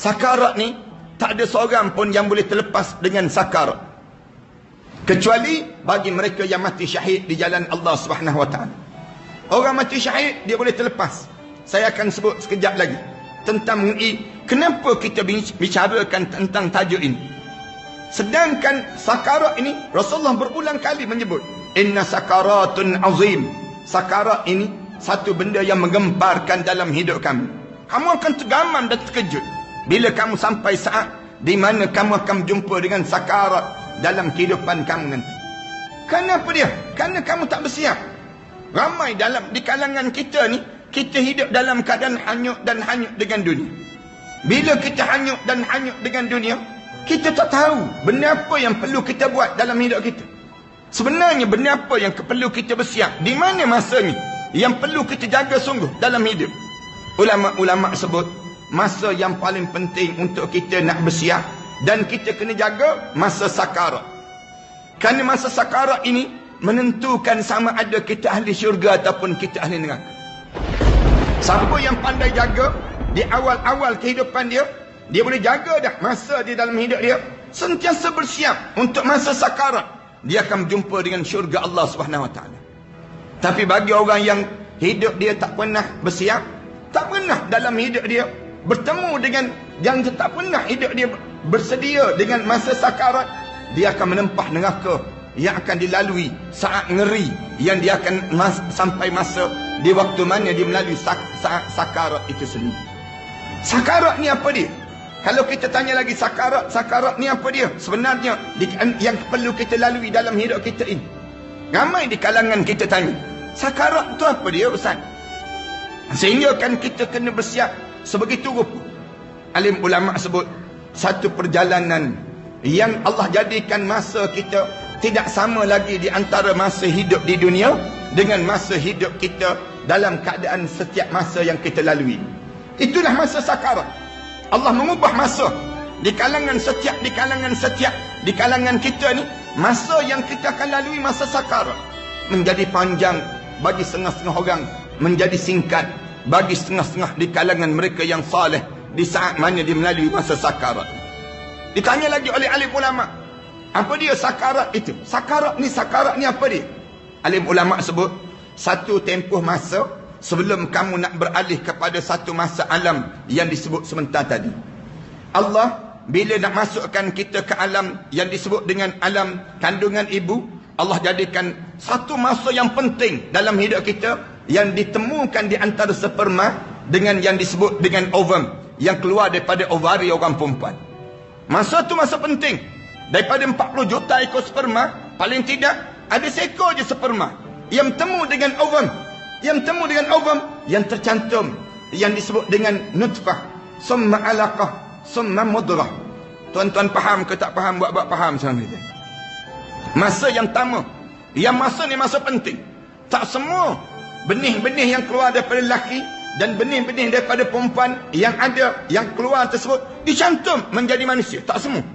Sakarat ni tak ada seorang pun yang boleh terlepas dengan sakarat, kecuali bagi mereka yang mati syahid di jalan Allah Subhanahu Wa Taala. Orang mati syahid dia boleh terlepas. Saya akan sebut sekejap lagi tentang kenapa kita bicarakan tentang tajuk ini. Sedangkan sakarat ini Rasulullah berulang kali menyebut, inna sakaratun azim. Sakarat ini satu benda yang menggemparkan dalam hidup kamu. Kamu akan tergamam dan terkejut bila kamu sampai saat di mana kamu akan berjumpa dengan sakarat dalam kehidupan kamu nanti. Kenapa dia? Kerana kamu tak bersiap. Ramai di kalangan kita ni, kita hidup dalam keadaan hanyut dan hanyut dengan dunia. Bila kita hanyut dan hanyut dengan dunia, kita tak tahu benda apa yang perlu kita buat dalam hidup kita. Sebenarnya benda apa yang perlu kita bersiap? Di mana masanya yang perlu kita jaga sungguh dalam hidup? Ulama-ulama sebut masa yang paling penting untuk kita nak bersiap dan kita kena jaga masa sakarat. Kerana masa sakarat ini menentukan sama ada kita ahli syurga ataupun kita ahli neraka. Siapa yang pandai jaga di awal-awal kehidupan dia, dia boleh jaga dah masa di dalam hidup dia, sentiasa bersiap untuk masa sakarat, dia akan berjumpa dengan syurga Allah Subhanahu Wa Taala. Tapi bagi orang yang hidup dia tak pernah bersiap, tak pernah dalam hidup dia bertemu dengan yang tak pernah hidup dia bersedia dengan masa sakarat, dia akan menempah neraka yang akan dilalui saat ngeri yang dia akan sampai masa di waktu mana dia melalui saat sakarat itu sendiri. Sakarat ni apa dia? Kalau kita tanya lagi sakarat ni apa dia? Sebenarnya yang perlu kita lalui dalam hidup kita ini. Ramai di kalangan kita tanya, sakarat tu apa dia Ustaz? Sehingga kan kita kena bersiap sebegitu rupa. Alim ulama sebut satu perjalanan yang Allah jadikan masa kita tidak sama lagi di antara masa hidup di dunia dengan masa hidup kita dalam keadaan setiap masa yang kita lalui. Itulah masa sakarat. Allah mengubah masa di kalangan kita ni, masa yang kita akan lalui masa sakarat menjadi panjang bagi setengah-setengah orang, menjadi singkat bagi setengah-setengah di kalangan mereka yang saleh di saat mana dia melalui masa sakarat. Ditanya lagi oleh alim ulama, apa dia sakarat itu? Sakarat ni apa dia? Alim ulama sebut, satu tempoh masa sebelum kamu nak beralih kepada satu masa alam yang disebut sebentar tadi. Allah bila nak masukkan kita ke alam yang disebut dengan alam kandungan ibu, Allah jadikan satu masa yang penting dalam hidup kita yang ditemukan di antara sperma dengan yang disebut dengan ovum yang keluar daripada ovari orang perempuan. Masa tu masa penting. Daripada 40 juta ekor sperma, paling tidak ada seekor je sperma yang temu dengan ovum, yang tercantum yang disebut dengan nutfah, summa alaqah, summa mudrah. Tuan-tuan faham ke tak faham? Buat faham sama kita. Masa yang pertama, yang masa ni masa penting. Tak semua benih-benih yang keluar daripada lelaki dan benih-benih daripada perempuan yang ada, yang keluar tersebut dicantum menjadi manusia. Tak semua.